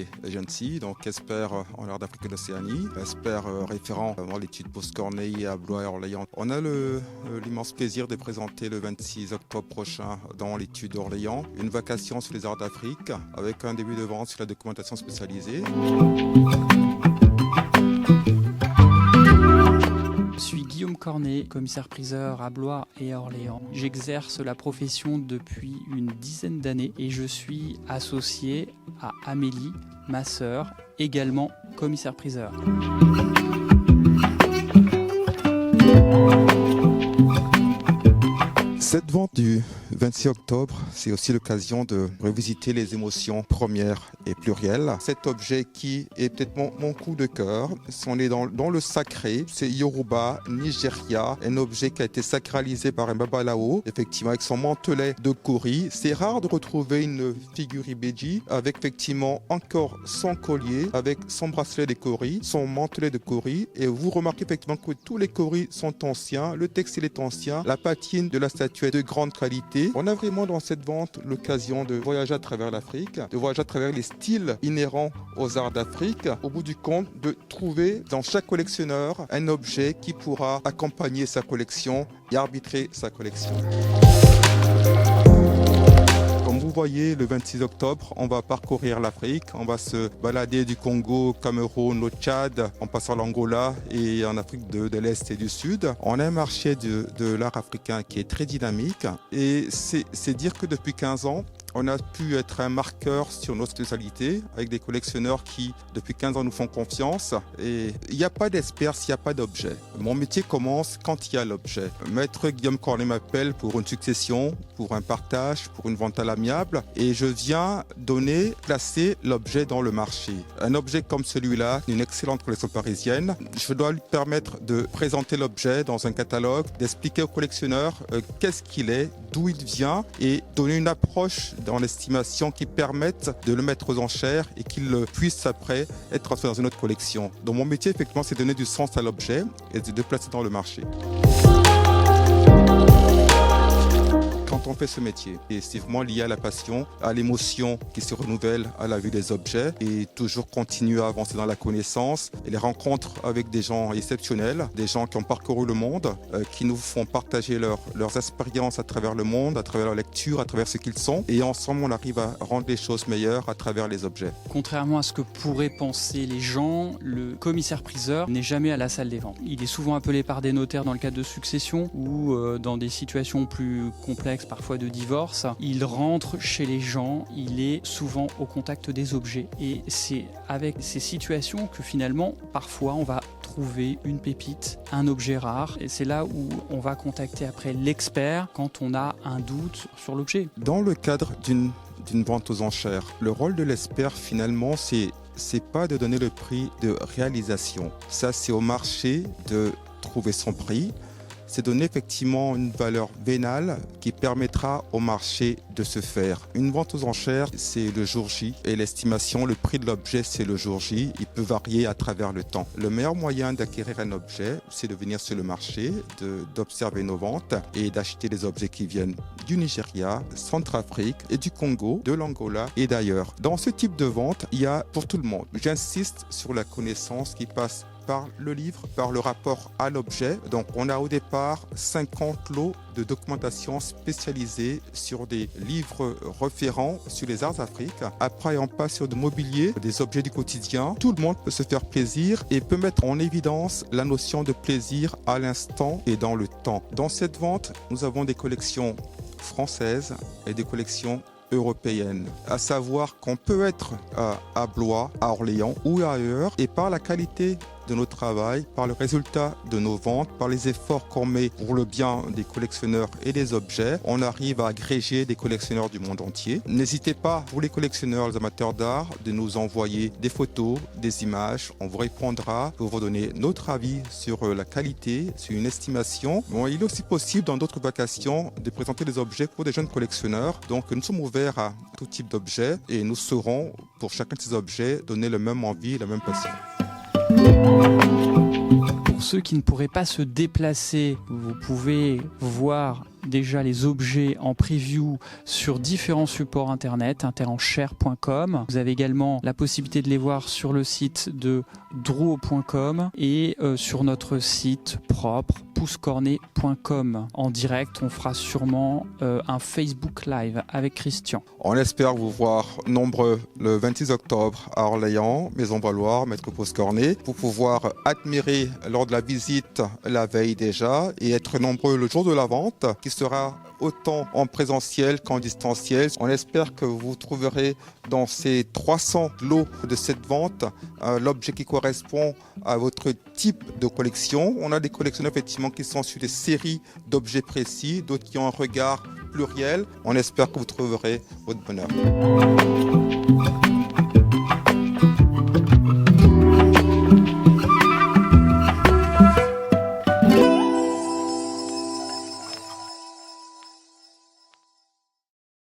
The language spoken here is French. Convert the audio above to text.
et Agency, donc expert en art d'Afrique et d'Océanie, expert référent dans l'étude post-Corneille à Blois et Orléans. On a l'immense plaisir de présenter le 26 octobre prochain dans l'étude d'Orléans une vacation sur les arts d'Afrique avec un début de vente sur la documentation spécialisée. Je suis Guillaume Cornet, commissaire-priseur à Blois et à Orléans. J'exerce la profession depuis une dizaine d'années et je suis associé à Amélie, ma sœur, également commissaire-priseur. Cette vente du 26 octobre, c'est aussi l'occasion de revisiter les émotions premières et plurielles. Cet objet qui est peut-être mon coup de cœur, on est dans le sacré, c'est Yoruba, Nigeria, un objet qui a été sacralisé par un babalao, effectivement avec son mantelet de kori. C'est rare de retrouver une figure Ibeji avec effectivement encore son collier, avec son bracelet de kori, son mantelet de kori, et vous remarquez effectivement que tous les koris sont anciens, le textile est ancien, la patine de la statue est de grande qualité. On a vraiment dans cette vente l'occasion de voyager à travers l'Afrique, de voyager à travers les styles inhérents aux arts d'Afrique. Au bout du compte, de trouver dans chaque collectionneur un objet qui pourra accompagner sa collection et arbitrer sa collection. Comme vous voyez, le 26 octobre, on va parcourir l'Afrique. On va se balader du Congo, au Cameroun, au Tchad, en passant l'Angola et en Afrique de l'Est et du Sud. On a un marché de l'art africain qui est très dynamique et c'est dire que depuis 15 ans, on a pu être un marqueur sur nos spécialités avec des collectionneurs qui, depuis 15 ans, nous font confiance. Et il n'y a pas d'espère s'il n'y a pas d'objet. Mon métier commence quand il y a l'objet. Maître Guillaume Cornet m'appelle pour une succession, pour un partage, pour une vente à l'amiable. Et je viens placer l'objet dans le marché. Un objet comme celui-là, une excellente collection parisienne, je dois lui permettre de présenter l'objet dans un catalogue, d'expliquer au collectionneur qu'est-ce qu'il est, d'où il vient et donner une approche dans l'estimation qui permettent de le mettre aux enchères et qu'il puisse après être transféré dans une autre collection. Donc mon métier effectivement c'est de donner du sens à l'objet et de le placer dans le marché. Quand on fait ce métier, c'est vraiment lié à la passion, à l'émotion qui se renouvelle à la vue des objets et toujours continuer à avancer dans la connaissance et les rencontres avec des gens exceptionnels, des gens qui ont parcouru le monde, qui nous font partager leurs expériences à travers le monde, à travers leur lecture, à travers ce qu'ils sont et ensemble on arrive à rendre les choses meilleures à travers les objets. Contrairement à ce que pourraient penser les gens, le commissaire-priseur n'est jamais à la salle des ventes. Il est souvent appelé par des notaires dans le cadre de succession ou dans des situations plus complexes, parfois de divorce. Il rentre chez les gens, il est souvent au contact des objets et c'est avec ces situations que finalement parfois on va trouver une pépite, un objet rare et c'est là où on va contacter après l'expert quand on a un doute sur l'objet. Dans le cadre d'une vente aux enchères, le rôle de l'expert finalement c'est pas de donner le prix de réalisation. Ça c'est au marché de trouver son prix. C'est donner effectivement une valeur vénale qui permettra au marché de se faire. Une vente aux enchères, c'est le jour J et l'estimation, le prix de l'objet, c'est le jour J. Il peut varier à travers le temps. Le meilleur moyen d'acquérir un objet, c'est de venir sur le marché, d'observer nos ventes et d'acheter des objets qui viennent du Nigeria, Centrafrique et du Congo, de l'Angola et d'ailleurs. Dans ce type de vente, il y a pour tout le monde. J'insiste sur la connaissance qui passe par le livre, par le rapport à l'objet. Donc on a au départ 50 lots de documentation spécialisée sur des livres référents sur les arts d'Afrique. Après on passe sur du mobilier, des objets du quotidien. Tout le monde peut se faire plaisir et peut mettre en évidence la notion de plaisir à l'instant et dans le temps. Dans cette vente, nous avons des collections françaises et des collections européenne, à savoir qu'on peut être à Blois, à Orléans ou ailleurs et par la qualité de notre travail, par le résultat de nos ventes, par les efforts qu'on met pour le bien des collectionneurs et des objets, on arrive à agréger des collectionneurs du monde entier. N'hésitez pas, vous les collectionneurs, les amateurs d'art, de nous envoyer des photos, des images. On vous répondra pour vous donner notre avis sur la qualité, sur une estimation. Bon, il est aussi possible dans d'autres vacations de présenter des objets pour des jeunes collectionneurs. Donc nous sommes ouverts à tout type d'objets et nous saurons pour chacun de ces objets donner la même envie et la même passion. Pour ceux qui ne pourraient pas se déplacer, vous pouvez voir déjà les objets en preview sur différents supports internet, interenchère.com. Vous avez également la possibilité de les voir sur le site de drouot.com et sur notre site propre, poussecornet.com. En direct, on fera sûrement un Facebook Live avec Christian. On espère vous voir nombreux le 26 octobre à Orléans, Maison Valoir, Maître Poussecornet, pour pouvoir admirer lors de la visite la veille déjà et être nombreux le jour de la vente, qui sera autant en présentiel qu'en distanciel. On espère que vous trouverez dans ces 300 lots de cette vente l'objet qui correspond à votre type de collection. On a des collectionneurs effectivement qui sont sur des séries d'objets précis, d'autres qui ont un regard pluriel. On espère que vous trouverez votre bonheur.